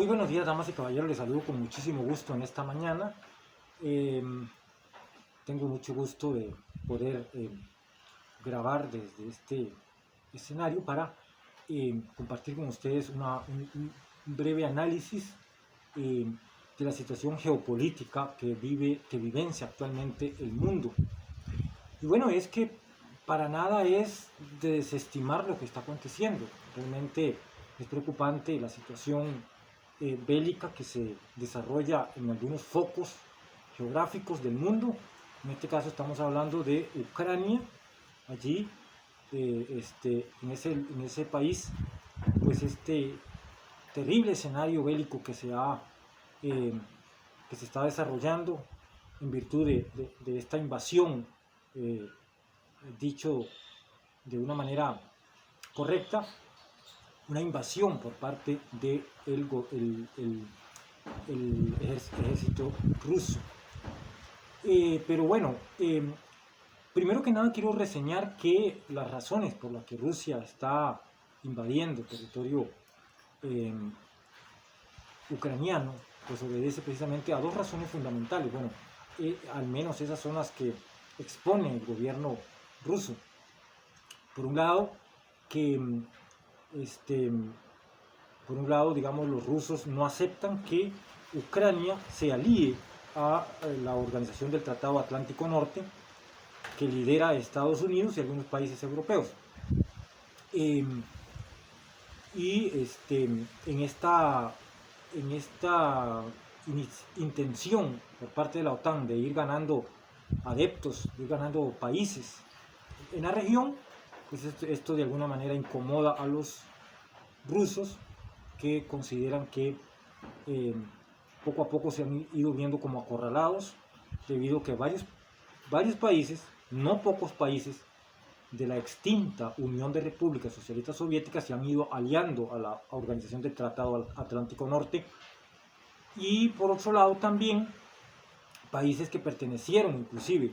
Muy buenos días, damas y caballeros, les saludo con muchísimo gusto en esta mañana. Tengo mucho gusto de poder grabar desde este escenario para compartir con ustedes un breve análisis de la situación geopolítica que vivencia actualmente el mundo. Y bueno, es que para nada es de desestimar lo que está aconteciendo. Realmente es preocupante la situación bélica que se desarrolla en algunos focos geográficos del mundo. En este caso estamos hablando de Ucrania. Allí, en ese país, pues este terrible escenario bélico que se está desarrollando en virtud de esta invasión, dicho de una manera correcta, una invasión por parte del ejército ruso. Pero bueno, primero que nada quiero reseñar que las razones por las que Rusia está invadiendo territorio ucraniano, pues obedece precisamente a dos razones fundamentales. Bueno, al menos esas son las que expone el gobierno ruso. Por un lado, digamos, los rusos no aceptan que Ucrania se alíe a la Organización del Tratado Atlántico Norte, que lidera Estados Unidos y algunos países europeos. En esta intención por parte de la OTAN de ir ganando adeptos, de ir ganando países en la región, pues esto de alguna manera incomoda a los rusos, que consideran que poco a poco se han ido viendo como acorralados, debido a que varios países, no pocos países, de la extinta Unión de Repúblicas Socialistas Soviéticas se han ido aliando a la Organización del Tratado Atlántico Norte, y por otro lado también países que pertenecieron inclusive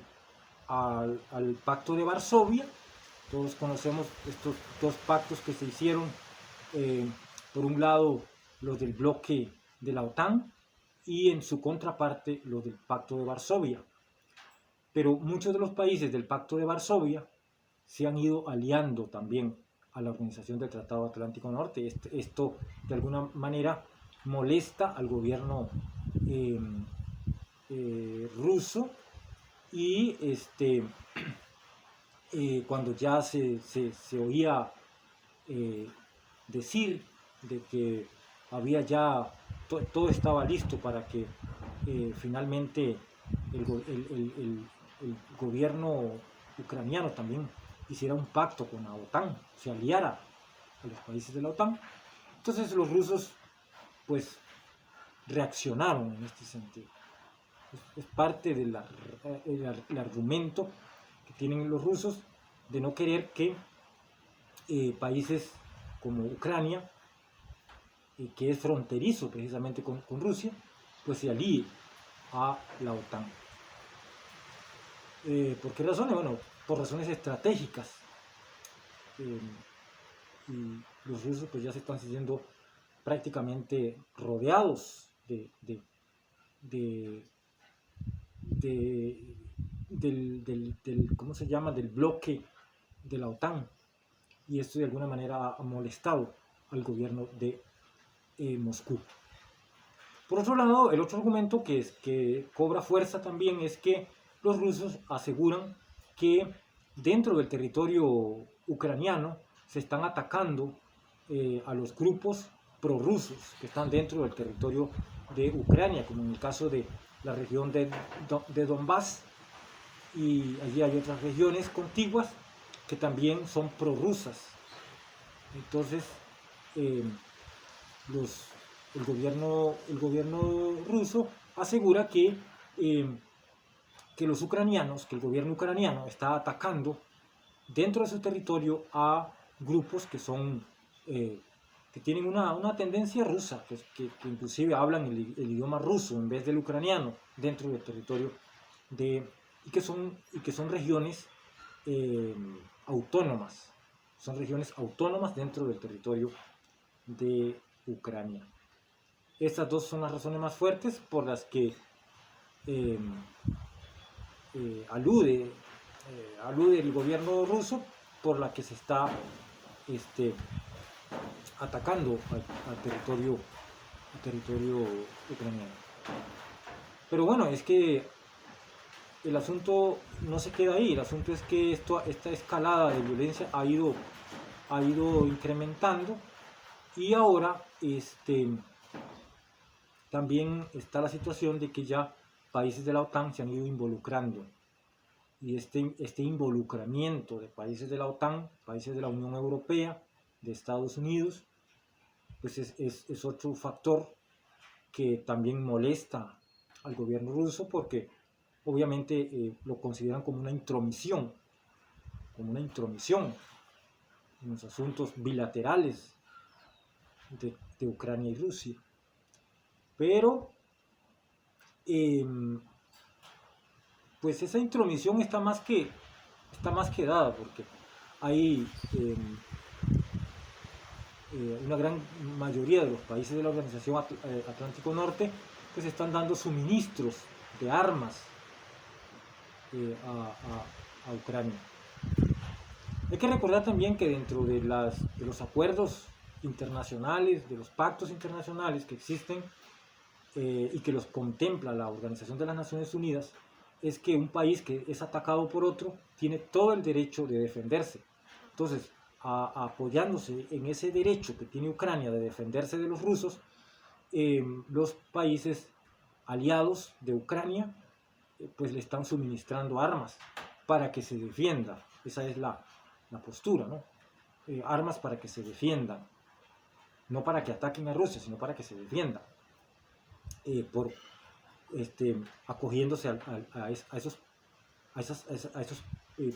al Pacto de Varsovia. Todos conocemos estos dos pactos que se hicieron, por un lado los del bloque de la OTAN y en su contraparte los del Pacto de Varsovia. Pero muchos de los países del Pacto de Varsovia se han ido aliando también a la Organización del Tratado Atlántico Norte. Esto de alguna manera molesta al gobierno ruso, y cuando ya se oía decir de que había ya todo estaba listo para que finalmente el gobierno ucraniano también hiciera un pacto con la OTAN, se aliara a los países de la OTAN. Entonces los rusos pues reaccionaron en este sentido. Es parte del argumento que tienen los rusos de no querer que países como Ucrania, que es fronterizo precisamente con Rusia, pues se alíe a la OTAN. ¿Por qué razones? Bueno, por razones estratégicas. Y los rusos pues ya se están sintiendo prácticamente rodeados ¿cómo se llama?, del bloque de la OTAN, y esto de alguna manera ha molestado al gobierno de Moscú. Por otro lado, el otro argumento que cobra fuerza también es que los rusos aseguran que dentro del territorio ucraniano se están atacando a los grupos prorrusos que están dentro del territorio de Ucrania, como en el caso de la región de Donbass, y allí hay otras regiones contiguas que también son prorrusas. Entonces el gobierno ruso asegura que los ucranianos, que el gobierno ucraniano está atacando dentro de su territorio a grupos que son que tienen una tendencia rusa, que inclusive hablan el idioma ruso en vez del ucraniano dentro del territorio y que son regiones autónomas. Son regiones autónomas dentro del territorio de Ucrania. Estas dos son las razones más fuertes por las que alude el gobierno ruso, por la que se está atacando al territorio ucraniano. Pero bueno, es que el asunto no se queda ahí. El asunto es que esta escalada de violencia ha ido incrementando, y ahora también está la situación de que ya países de la OTAN se han ido involucrando, y este involucramiento de países de la OTAN, países de la Unión Europea, de Estados Unidos, pues es otro factor que también molesta al gobierno ruso, porque obviamente lo consideran como una intromisión en los asuntos bilaterales de Ucrania y Rusia. Pero pues esa intromisión está más que dada, porque hay una gran mayoría de los países de la Organización Atlántico Norte pues están dando suministros de armas a Ucrania. Hay que recordar también que dentro de los acuerdos internacionales, de los pactos internacionales que existen y que los contempla la Organización de las Naciones Unidas, es que un país que es atacado por otro tiene todo el derecho de defenderse. Entonces, apoyándose en ese derecho que tiene Ucrania de defenderse de los rusos, los países aliados de Ucrania pues le están suministrando armas para que se defienda. Esa es la postura, ¿no? Armas para que se defiendan, no para que ataquen a Rusia, sino para que se defiendan, acogiéndose a esos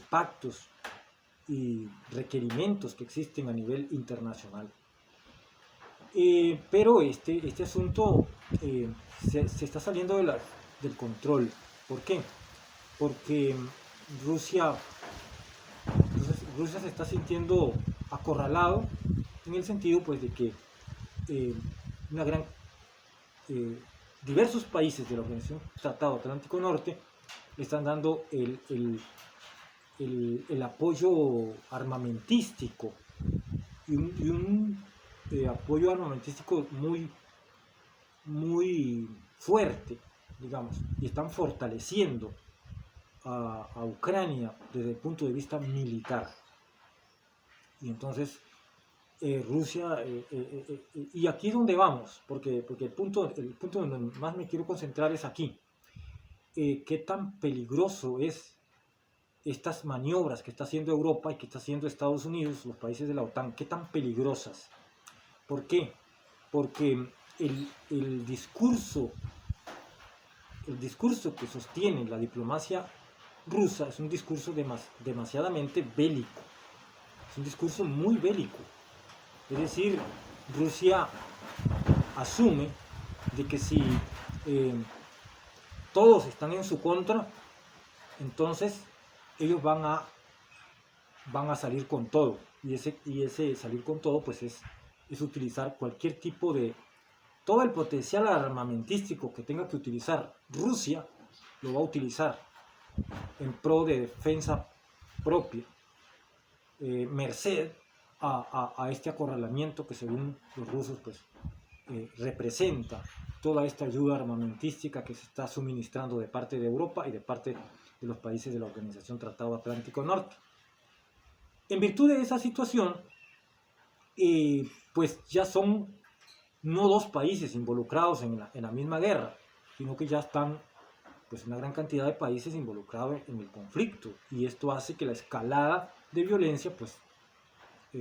pactos y requerimientos que existen a nivel internacional. Pero este asunto se está saliendo del control. ¿Por qué? Porque Rusia se está sintiendo acorralado, en el sentido pues de que diversos países de la Organización Tratado Atlántico Norte le están dando el apoyo armamentístico, y un apoyo armamentístico muy fuerte, digamos, y están fortaleciendo a Ucrania desde el punto de vista militar. Y entonces Rusia, y aquí es donde vamos, porque el punto donde más me quiero concentrar es aquí. ¿Qué tan peligroso es estas maniobras que está haciendo Europa y que está haciendo Estados Unidos, los países de la OTAN? ¿Qué tan peligrosas? ¿Por qué? Porque el discurso que sostiene la diplomacia rusa es un discurso demasiadamente bélico, es un discurso muy bélico. Es decir, Rusia asume de que si todos están en su contra, entonces ellos van a salir con todo, y ese salir con todo pues es utilizar cualquier tipo de, todo el potencial armamentístico que tenga que utilizar Rusia, lo va a utilizar en pro de defensa propia, merced a este acorralamiento que según los rusos pues representa toda esta ayuda armamentística que se está suministrando de parte de Europa y de parte de los países de la Organización Tratado Atlántico Norte. En virtud de esa situación, pues ya son no dos países involucrados en la misma guerra, sino que ya están pues una gran cantidad de países involucrados en el conflicto, y esto hace que la escalada de violencia pues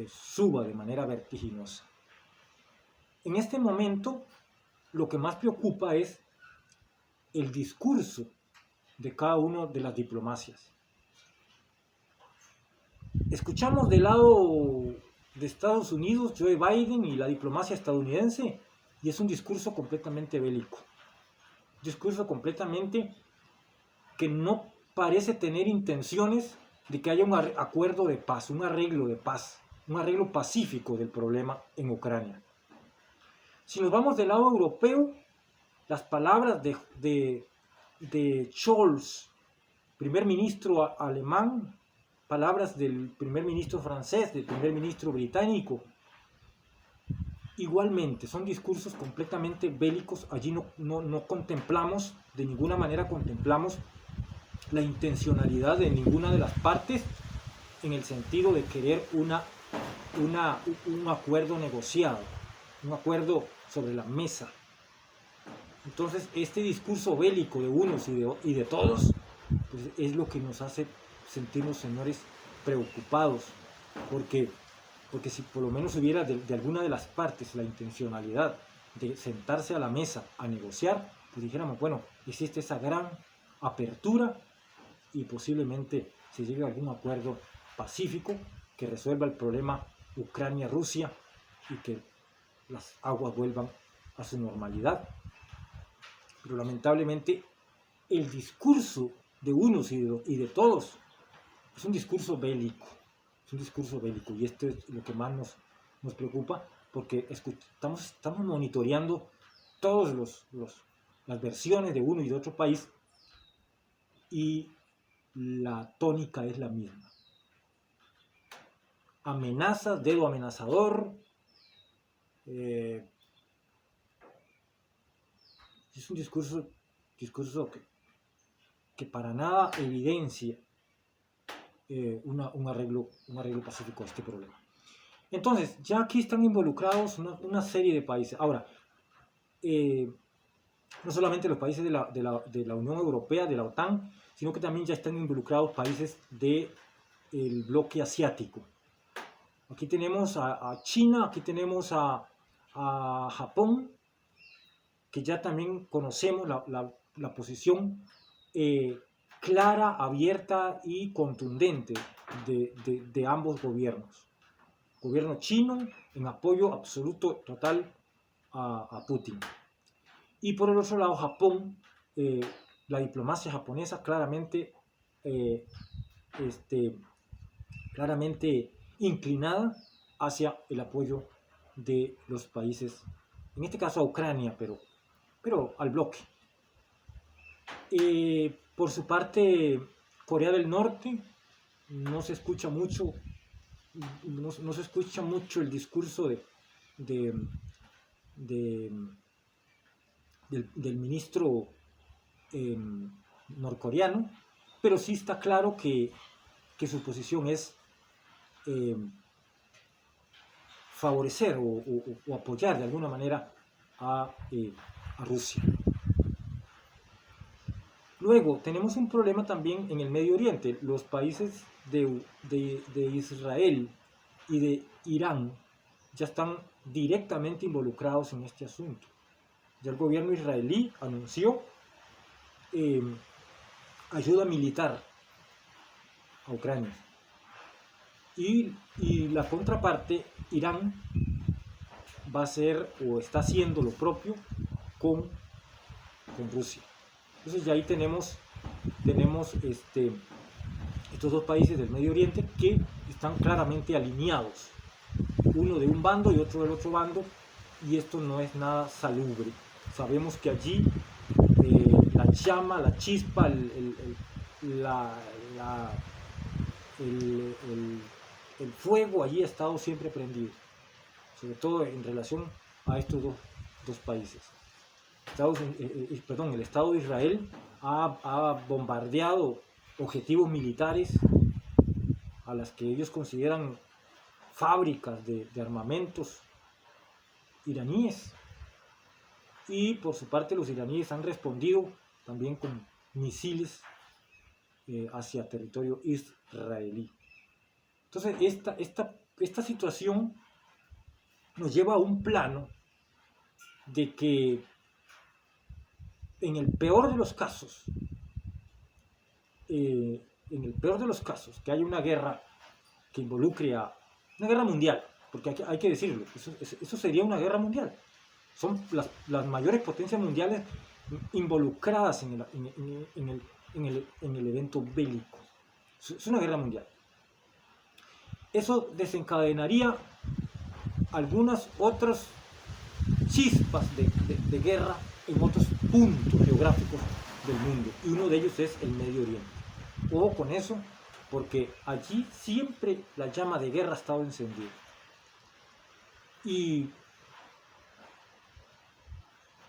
suba de manera vertiginosa. En este momento lo que más preocupa es el discurso de cada una de las diplomacias. Escuchamos del lado de Estados Unidos, Joe Biden y la diplomacia estadounidense, y es un discurso completamente bélico, un discurso completamente que no parece tener intenciones de que haya un acuerdo de paz, un arreglo de paz, un arreglo pacífico del problema en Ucrania. Si nos vamos del lado europeo, las palabras de Scholz, primer ministro alemán, palabras del primer ministro francés, del primer ministro británico, igualmente son discursos completamente bélicos. Allí no contemplamos, de ninguna manera contemplamos la intencionalidad de ninguna de las partes en el sentido de querer un acuerdo negociado, un acuerdo sobre la mesa. Entonces, este discurso bélico de unos y de todos, pues, es lo que nos hace sentirnos, señores, preocupados, porque si por lo menos hubiera de alguna de las partes la intencionalidad de sentarse a la mesa a negociar, pues dijéramos, bueno, existe esa gran apertura y posiblemente se llegue a algún acuerdo pacífico que resuelva el problema Ucrania-Rusia y que las aguas vuelvan a su normalidad. Pero lamentablemente el discurso de unos y de todos es un discurso bélico, y esto es lo que más nos preocupa, porque estamos monitoreando todas las versiones de uno y de otro país y la tónica es la misma. Amenazas, dedo amenazador, es un discurso que para nada evidencia un arreglo pacífico a este problema. Entonces, ya aquí están involucrados una serie de países. Ahora, no solamente los países de la Unión Europea, de la OTAN, sino que también ya están involucrados países del bloque asiático. Aquí tenemos a China, aquí tenemos a Japón, que ya también conocemos la posición clara, abierta y contundente de ambos gobiernos. Gobierno chino en apoyo absoluto, total a Putin. Y por el otro lado, Japón, la diplomacia japonesa claramente inclinada hacia el apoyo de los países, en este caso a Ucrania, pero al bloque. Por su parte, Corea del Norte no se escucha mucho el discurso del ministro norcoreano, pero sí está claro que su posición es favorecer o apoyar de alguna manera a Rusia. Luego tenemos un problema también en el Medio Oriente. Los países de Israel y de Irán ya están directamente involucrados en este asunto. Ya el gobierno israelí anunció ayuda militar a Ucrania. Y la contraparte, Irán, va a hacer o está haciendo lo propio con Rusia. Entonces ya ahí tenemos estos dos países del Medio Oriente que están claramente alineados, uno de un bando y otro del otro bando, y esto no es nada salubre. Sabemos que allí la llama, la chispa, el fuego allí ha estado siempre prendido, sobre todo en relación a estos dos países. El Estado de Israel ha bombardeado objetivos militares a las que ellos consideran fábricas de armamentos iraníes, y por su parte los iraníes han respondido también con misiles hacia territorio israelí. Entonces esta situación nos lleva a un plano de que en el peor de los casos, que haya una guerra que involucre a una guerra mundial, porque hay que decirlo, eso sería una guerra mundial. Son las mayores potencias mundiales involucradas en el evento bélico. Es una guerra mundial. Eso desencadenaría algunas otras chispas de guerra en otros puntos geográficos del mundo, y uno de ellos es el Medio Oriente. Ojo con eso, porque allí siempre la llama de guerra ha estado encendida. Y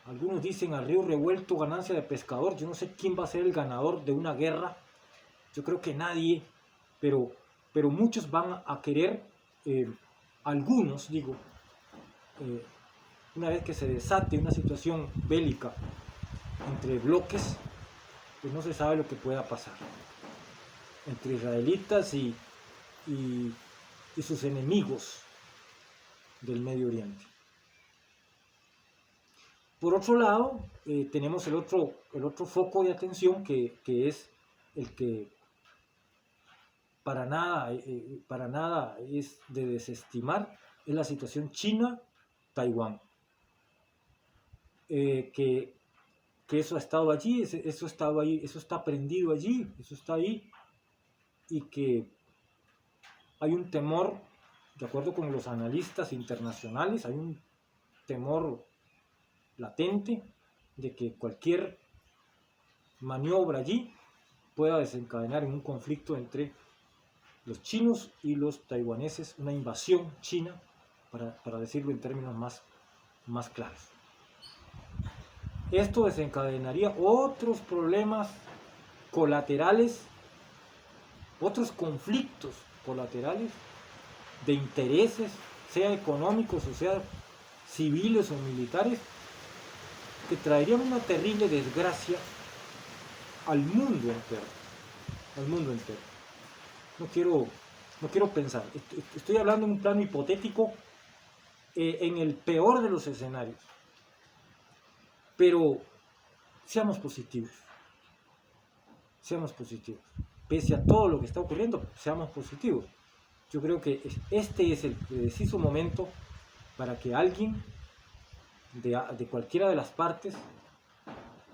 algunos dicen a río revuelto ganancia de pescador. Yo no sé quién va a ser el ganador de una guerra. Yo creo que nadie, pero muchos van a querer, algunos digo, una vez que se desate una situación bélica entre bloques, pues no se sabe lo que pueda pasar entre israelitas y sus enemigos del Medio Oriente. Por otro lado, tenemos el otro foco de atención que es el que para nada es de desestimar, es la situación China-Taiwán. Que eso ha estado allí, eso está prendido allí, eso está ahí, y que hay un temor, de acuerdo con los analistas internacionales, hay un temor latente de que cualquier maniobra allí pueda desencadenar en un conflicto entre los chinos y los taiwaneses, una invasión china, para decirlo en términos más claros. Esto desencadenaría otros problemas colaterales, otros conflictos colaterales de intereses, sea económicos o sea civiles o militares, que traerían una terrible desgracia al mundo entero. No quiero pensar, estoy hablando en un plano hipotético, en el peor de los escenarios, pero seamos positivos, pese a todo lo que está ocurriendo, seamos positivos. Yo creo que este es el preciso momento para que alguien de cualquiera de las partes